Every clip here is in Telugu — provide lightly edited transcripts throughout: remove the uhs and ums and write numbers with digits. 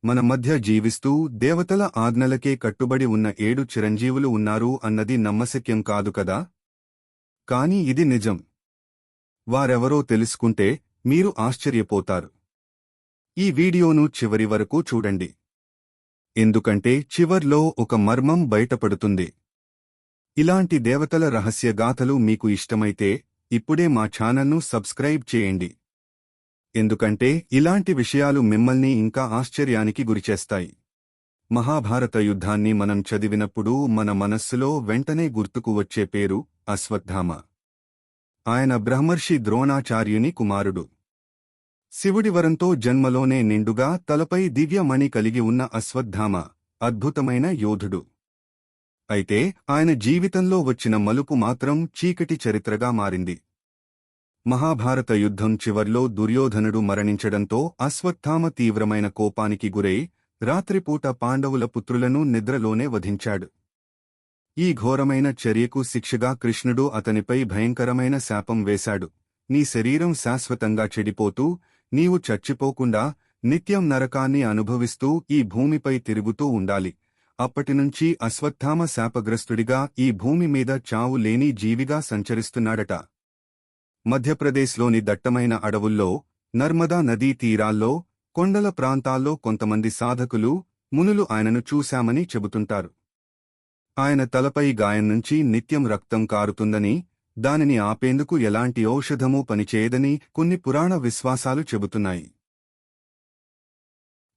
మన మధ్య జీవిస్తూ దేవతల ఆజ్ఞలకే కట్టుబడి ఉన్న 7 చిరంజీవులు ఉన్నారు అన్నది నమ్మశక్యం కాదు కదా. కాని ఇది నిజం. వారెవరో తెలుసుకుంటే మీరు ఆశ్చర్యపోతారు. ఈ వీడియోను చివరి వరకు చూడండి. ఎందుకంటే చివర్లో ఒక మర్మం బయటపడుతుంది. ఇలాంటి దేవతల రహస్య గాథలు మీకు ఇష్టమైతే ఇప్పుడే మా ఛానల్ను సబ్స్క్రైబ్ చేయండి. ఎందుకంటే ఇలాంటి విషయాలు మిమ్మల్ని ఇంకా ఆశ్చర్యానికి గురిచేస్తాయి. మహాభారత యుద్ధాన్ని మనం చదివినప్పుడు మన మనస్సులో వెంటనే గుర్తుకు వచ్చే పేరు అశ్వత్థామ. ఆయన బ్రహ్మర్షి ద్రోణాచార్యుని కుమారుడు. శివుడి వరంతో జన్మలోనే నిండుగా తలపై దివ్యమణి కలిగి ఉన్న అశ్వత్థామ అద్భుతమైన యోధుడు. అయితే ఆయన జీవితంలో వచ్చిన మలుపు మాత్రం చీకటి చరిత్రగా మారింది. మహాభారత యుద్ధం చివర్లో దుర్యోధనుడు మరణించడంతో అశ్వత్థామ తీవ్రమైన కోపానికి గురై రాత్రిపూట పాండవుల పుత్రులను నిద్రలోనే వధించాడు. ఈ ఘోరమైన చర్యకు శిక్షగా కృష్ణుడు అతనిపై భయంకరమైన శాపం వేశాడు. నీ శరీరం శాశ్వతంగా చెడిపోతూ నీవు చచ్చిపోకుండా నిత్యం నరకాన్ని అనుభవిస్తూ ఈ భూమిపై తిరుగుతూ ఉండాలి. అప్పటినుంచి అశ్వత్థామ శాపగ్రస్తుడిగా ఈ భూమి మీద చావు లేని జీవిగా సంచరిస్తున్నాడట. మధ్యప్రదేశ్లోని దట్టమైన అడవుల్లో, నర్మదా నదీ తీరాల్లో, కొండల ప్రాంతాల్లో కొంతమంది సాధకులు, మునులు ఆయనను చూశామని చెబుతుంటారు. ఆయన తలపై గాయం నుంచి నిత్యం రక్తం కారుతుందని, దానిని ఆపేందుకు ఎలాంటి ఔషధమూ పనిచేయదని కొన్ని పురాణ విశ్వాసాలు చెబుతున్నాయి.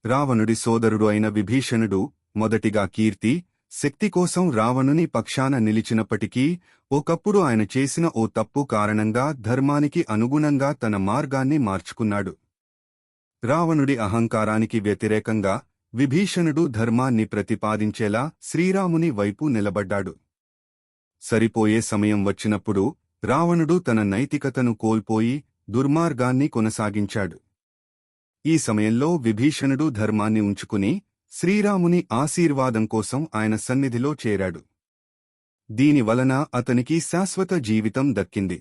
రావణుడి సోదరుడు అయిన విభీషణుడు మొదటిగా కీర్తి, శక్తి కోసం రావణుని పక్షాన నిలిచినప్పటికీ ఒకప్పుడు ఆయన చేసిన ఓ తప్పు కారణంగా ధర్మానికి అనుగుణంగా తన మార్గాన్ని మార్చుకున్నాడు. రావణుడి అహంకారానికి వ్యతిరేకంగా విభీషణుడు ధర్మాన్ని ప్రతిపాదించేలా శ్రీరాముని వైపు నిలబడ్డాడు. సరిపోయే సమయం వచ్చినప్పుడు రావణుడు తన నైతికతను కోల్పోయి దుర్మార్గాన్ని కొనసాగించాడు. ఈ సమయంలో విభీషణుడు ధర్మాన్ని ఉంచుకుని శ్రీరాముని ఆశీర్వాదం కోసం ఆయన సన్నిధిలో చేరాడు. దీనివలన అతనికి శాశ్వత జీవితం దక్కింది.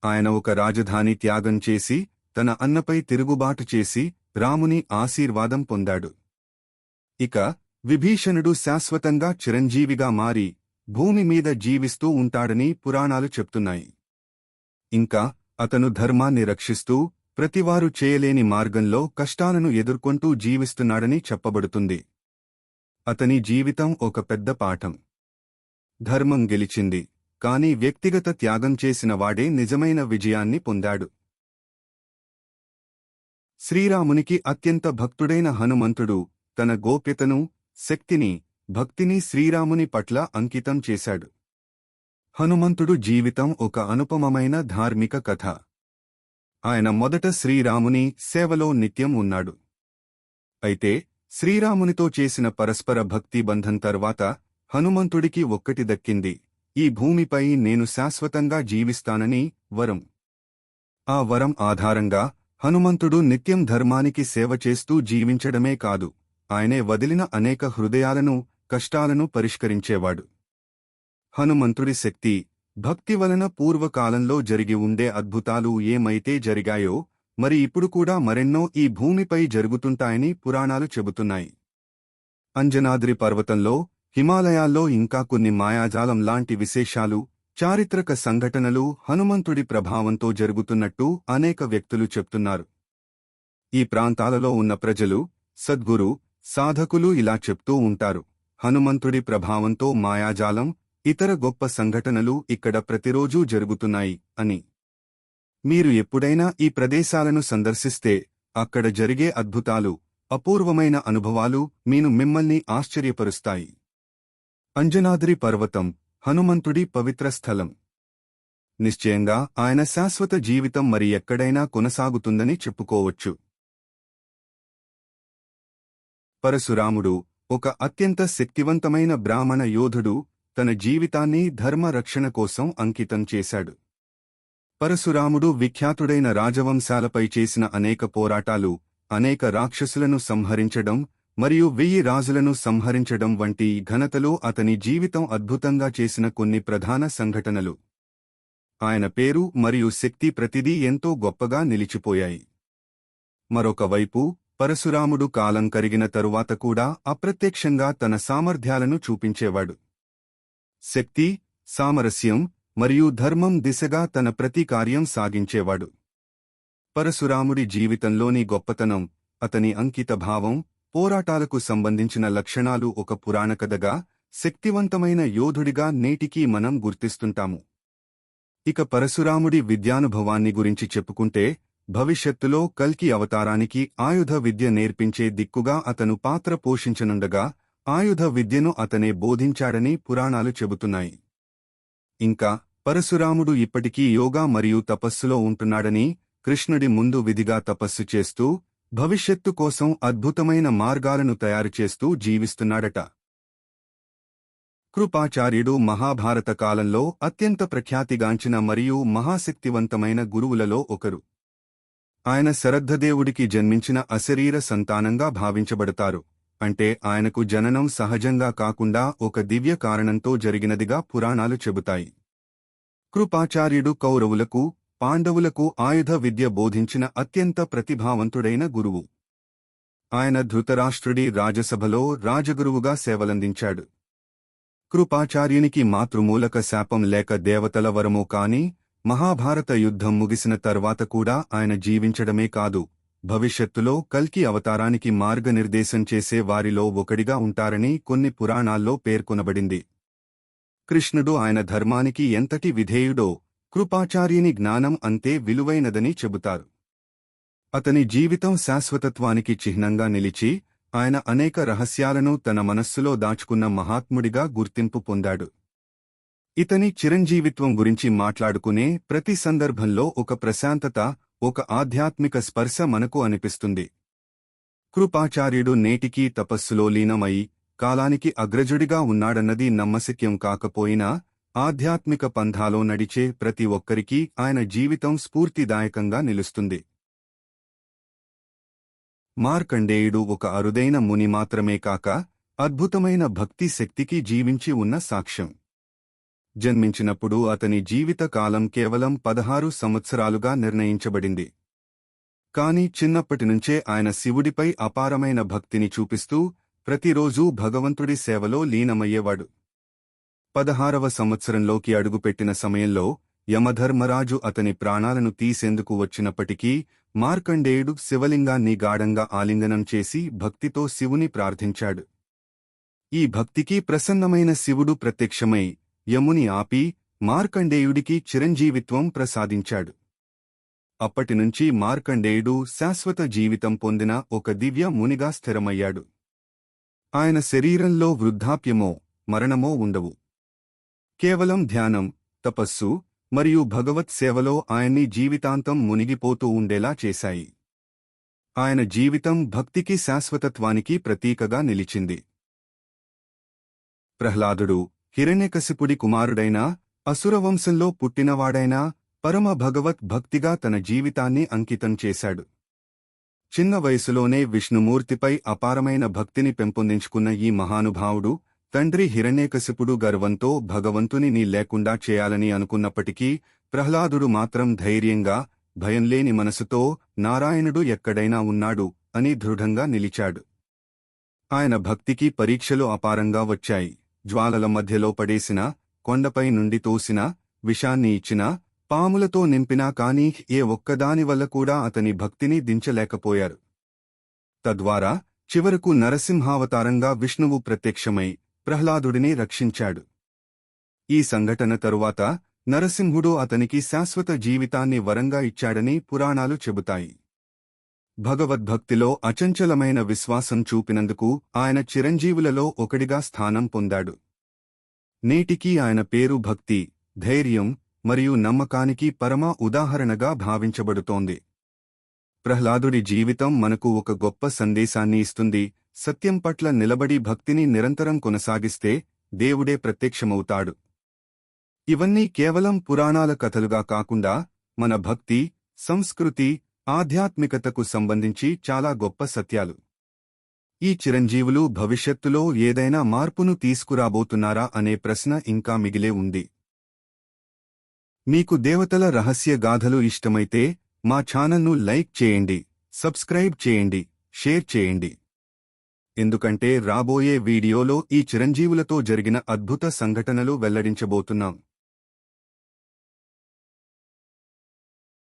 ఆయన ఒక రాజధాని త్యాగం చేసి తన అన్నపై తిరుగుబాటు చేసి రాముని ఆశీర్వాదం పొందాడు. ఇక విభీషణుడు శాశ్వతంగా చిరంజీవిగా మారి భూమి మీద జీవిస్తూ ఉంటాడని పురాణాలు చెప్తున్నాయి. ఇంకా అతను ధర్మాన్ని రక్షిస్తూ ప్రతివారు చేయలేని మార్గంలో కష్టాలను ఎదుర్కొంటూ జీవిస్తున్నాడని చెప్పబడుతుంది. అతని జీవితం ఒక పెద్ద పాఠం. ధర్మం గెలిచింది, కాని వ్యక్తిగత త్యాగం చేసిన వాడే నిజమైన విజయాన్ని పొందాడు. శ్రీరామునికి అత్యంత భక్తుడైన హనుమంతుడు తన గోప్యతను, శక్తిని, భక్తిని శ్రీరాముని పట్ల అంకితం చేశాడు. హనుమంతుడు జీవితం ఒక అనుపమమైన ధార్మిక కథ. ఆయన మొదట శ్రీరాముని సేవలో నిత్యం ఉన్నాడు. అయితే శ్రీరామునితో చేసిన పరస్పర భక్తి బంధం తర్వాత హనుమంతుడికి ఒక్కటి దక్కింది: ఈ భూమిపై నేను శాశ్వతంగా జీవిస్తానని వరం. ఆ వరం ఆధారంగా హనుమంతుడు నిత్యం ధర్మానికి సేవ చేస్తూ జీవించడమే కాదు, ఆయనే వదిలిన అనేక హృదయాలను, కష్టాలను పరిష్కరించేవాడు. హనుమంతుడి శక్తి, భక్తి వలన పూర్వకాలంలో జరిగి ఉండే అద్భుతాలు ఏమైతే జరిగాయో మరి ఇప్పుడు కూడా మరెన్నో ఈ భూమిపై జరుగుతుంటాయని పురాణాలు చెబుతున్నాయి. అంజనాద్రి పర్వతంలో, హిమాలయాల్లో ఇంకా కొన్ని మాయాజాలం లాంటి విశేషాలు, చారిత్రక సంఘటనలు హనుమంతుడి ప్రభావంతో జరుగుతున్నట్టు అనేక వ్యక్తులు చెప్తున్నారు. ఈ ప్రాంతాలలో ఉన్న ప్రజలు, సద్గురు, సాధకులు ఇలా చెప్తూ ఉంటారు: హనుమంతుడి ప్రభావంతో మాయాజాలం, ఇతర గొప్ప సంఘటనలు ఇక్కడ ప్రతిరోజూ జరుగుతున్నాయి అని. మీరు ఎప్పుడైనా ఈ ప్రదేశాలను సందర్శిస్తే అక్కడ జరిగే అద్భుతాలు, అపూర్వమైన అనుభవాలు మిమ్మల్ని ఆశ్చర్యపరుస్తాయి. అంజనాద్రి పర్వతం హనుమంతుడి పవిత్ర స్థలం. నిశ్చయంగా ఆయన శాశ్వత జీవితం మరి ఎక్కడైనా కొనసాగుతుందని చెప్పుకోవచ్చు. పరశురాముడు ఒక అత్యంత శక్తివంతమైన బ్రాహ్మణ యోధుడు, తన జీవితాన్ని ధర్మ రక్షణ కోసం అంకితం చేశాడు. పరశురాముడు విఖ్యాతుడైన రాజవంశాలపై చేసిన అనేక పోరాటాలు, అనేక రాక్షసులను సంహరించడం మరియు 1000 రాజులను సంహరించడం వంటి ఘనతలు అతని జీవితం అద్భుతంగా చేసిన కొన్ని ప్రధాన సంఘటనలు. ఆయన పేరు మరియు శక్తి ప్రతిదీ ఎంతో గొప్పగా నిలిచిపోయాయి. మరొక వైపు పరశురాముడు కాలం కరిగిన తరువాత కూడా అప్రత్యక్షంగా తన సామర్థ్యాలను చూపించేవాడు. శక్తి, సామరస్యం మరియు ధర్మం దిశగా తన ప్రతి కార్యం సాగించేవాడు. పరశురాముడి జీవితంలోని గొప్పతనం, అతని అంకితభావం, పోరాటాలకు సంబంధించిన లక్షణాలు ఒక పురాణకథగా, శక్తివంతమైన యోధుడిగా నేటికీ మనం గుర్తిస్తుంటాము. ఇక పరశురాముడి విద్యానుభవాన్ని గురించి చెప్పుకుంటే, భవిష్యత్తులో కల్కి అవతారానికి ఆయుధ విద్య నేర్పించే దిక్కుగా అతను పాత్ర పోషించనుండగా, ఆయుధ విద్యను అతనే బోధించాడని పురాణాలు చెబుతున్నాయి. ఇంకా, పరశురాముడు ఇప్పటికీ యోగా మరియు తపస్సులో ఉంటున్నాడని, కృష్ణుడి ముందు విధిగా తపస్సు చేస్తూ, భవిష్యత్తు కోసం అద్భుతమైన మార్గాలను తయారుచేస్తూ జీవిస్తున్నాడట. కృపాచార్యుడు మహాభారత కాలంలో అత్యంత ప్రఖ్యాతిగాంచిన మరియు మహాశక్తివంతమైన గురువులలో ఒకరు. ఆయన శరద్ధదేవుడికి జన్మించిన అశరీర సంతానంగా భావించబడతారు. అంటే ఆయనకు జననం సహజంగా కాకుండా ఒక దివ్య కారణంతో జరిగినదిగా పురాణాలు చెబుతాయి. కృపాచార్యుడు కౌరవులకు, పాండవులకు ఆయుధ విద్య బోధించిన అత్యంత ప్రతిభావంతుడైన గురువు. ఆయన ధృతరాష్ట్రుడి రాజసభలో రాజగురువుగా సేవలందించాడు. కృపాచార్యునికి మాతృమూలక శాపం లేక దేవతల వరమో కాని, మహాభారత యుద్ధం ముగిసిన తర్వాత కూడా ఆయన జీవించడమే కాదు, భవిష్యత్తులో కల్కి అవతారానికి మార్గనిర్దేశం చేసే వారిలో ఒకడిగా ఉంటారని కొన్ని పురాణాల్లో పేర్కొనబడింది. కృష్ణుడు ఆయన ధర్మానికి ఎంతటి విధేయుడో, కృపాచార్యుని జ్ఞానం అంతే విలువైనదని చెబుతారు. అతని జీవితం శాశ్వతత్వానికి చిహ్నంగా నిలిచి, ఆయన అనేక రహస్యాలను తన మనస్సులో దాచుకున్న మహాత్ముడిగా గుర్తింపు పొందాడు. ఇతని చిరంజీవిత్వం గురించి మాట్లాడుకునే ప్రతి సందర్భంలో ఒక ప్రశాంతత, ఒక ఆధ్యాత్మిక స్పర్శ మనకు అనిపిస్తుంది. కృపాచార్యుడు నేటికీ తపస్సులో లీనమై, కాలానికి అగ్రజుడిగా ఉన్నాడన్నది నమ్మశక్యం కాకపోయినా, ఆధ్యాత్మిక పంథాలో నడిచే ప్రతి ఒక్కరికీ ఆయన జీవితం స్ఫూర్తిదాయకంగా నిలుస్తుంది. మార్కండేయుడు ఒక అరుదైన ముని మాత్రమే కాక, అద్భుతమైన భక్తి శక్తికి జీవించి ఉన్న సాక్ష్యం. జన్మించినప్పుడు అతని జీవిత కాలం కేవలం 16 సంవత్సరాలుగా నిర్ణయించబడింది. కాని చిన్నప్పటినుంచే ఆయన శివుడిపై అపారమైన భక్తిని చూపిస్తూ, ప్రతిరోజూ భగవంతుడి సేవలో లీనమయ్యేవాడు. 16వ సంవత్సరంలోకి అడుగుపెట్టిన సమయంలో, యమధర్మరాజు అతని ప్రాణాలను తీసేందుకు వచ్చినప్పటికీ, మార్కండేయుడు శివలింగాన్ని గాఢంగా ఆలింగనం చేసి భక్తితో శివుని ప్రార్థించాడు. ఈ భక్తికి ప్రసన్నమైన శివుడు ప్రత్యక్షమై, యముని ఆపి, మార్కండేయుడికి చిరంజీవిత్వం ప్రసాదించాడు. అప్పటినుంచి మార్కండేయుడు శాశ్వత జీవితం పొందిన ఒక దివ్య మునిగా స్థిరమయ్యాడు. ఆయన శరీరంలో వృద్ధాప్యమో, మరణమో ఉండవు. కేవలం ధ్యానం, తపస్సు మరియు భగవత్ సేవలో ఆయన్ని జీవితాంతం మునిగిపోతూ ఉండేలా చేశాయి. ఆయన జీవితం భక్తికి శాశ్వతత్వానికి ప్రతీకగా నిలిచింది. ప్రహ్లాదుడు, హిరణ్యకశిపుడి కుమారుడైనా, అసురవంశంలో పుట్టినవాడైనా, పరమ భగవత్ భక్తిగా తన జీవితాన్ని అంకితం చేశాడు. చిన్న వయసులోనే విష్ణుమూర్తిపై అపారమైన భక్తిని పెంపొందించుకున్న ఈ మహానుభావుడు, తండ్రి హిరణ్యకశిపుడు గర్వంతో భగవంతుని లేకుండా చేయాలని అనుకున్నప్పటికీ, ప్రహ్లాదుడు మాత్రం ధైర్యంగా, భయంలేని మనసుతో నారాయణుడు ఎక్కడైనా ఉన్నాడు అని దృఢంగా నిలిచాడు. ఆయన భక్తికి పరీక్షలు అపారంగా వచ్చాయి. జ్వాలల మధ్యలో పడేసినా, కొండపై నుండి తోసినా, విషాన్ని ఇచ్చినా, పాములతో నింపినా కాని ఏ ఒక్కదానివల్ల కూడా అతని భక్తిని దించలేకపోయారు. తద్వారా చివరకు నరసింహావతారంగా విష్ణువు ప్రత్యక్షమై ప్రహ్లాదుడిని రక్షించాడు. ఈ సంఘటన తరువాత నరసింహుడు అతనికి శాశ్వత జీవితాన్ని వరంగా ఇచ్చాడని పురాణాలు చెబుతాయి. భగవద్భక్తిలో అచంచలమైన విశ్వాసం చూపినందుకు ఆయన చిరంజీవులలో ఒకడిగా స్థానం పొందాడు. నేటికీ ఆయన పేరు భక్తి, ధైర్యం మరియు నమ్మకానికి పరమ ఉదాహరణగా భావించబడుతోంది. ప్రహ్లాదుడి జీవితం మనకు ఒక గొప్ప సందేశాన్ని ఇస్తుంది. సత్యం పట్ల నిలబడి భక్తిని నిరంతరం కొనసాగిస్తే దేవుడే ప్రత్యక్షమవుతాడు. ఇవన్నీ కేవలం పురాణాల కథలుగా కాకుండా, మన భక్తి, సంస్కృతి, ఆధ్యాత్మికతకు సంబంధించి చాలా గొప్ప సత్యాలు. ఈ చిరంజీవులు భవిష్యత్తులో ఏదైనా మార్పును తీసుకురాబోతున్నారా అనే ప్రశ్న ఇంకా మిగిలే ఉంది. మీకు దేవతల రహస్య గాథలు ఇష్టమైతే మా ఛానల్ను లైక్ చేయండి, సబ్స్క్రైబ్ చేయండి, షేర్ చేయండి. ఎందుకంటే రాబోయే వీడియోలో ఈ చిరంజీవులతో జరిగిన అద్భుత సంఘటనలు వెల్లడించబోతున్నాం.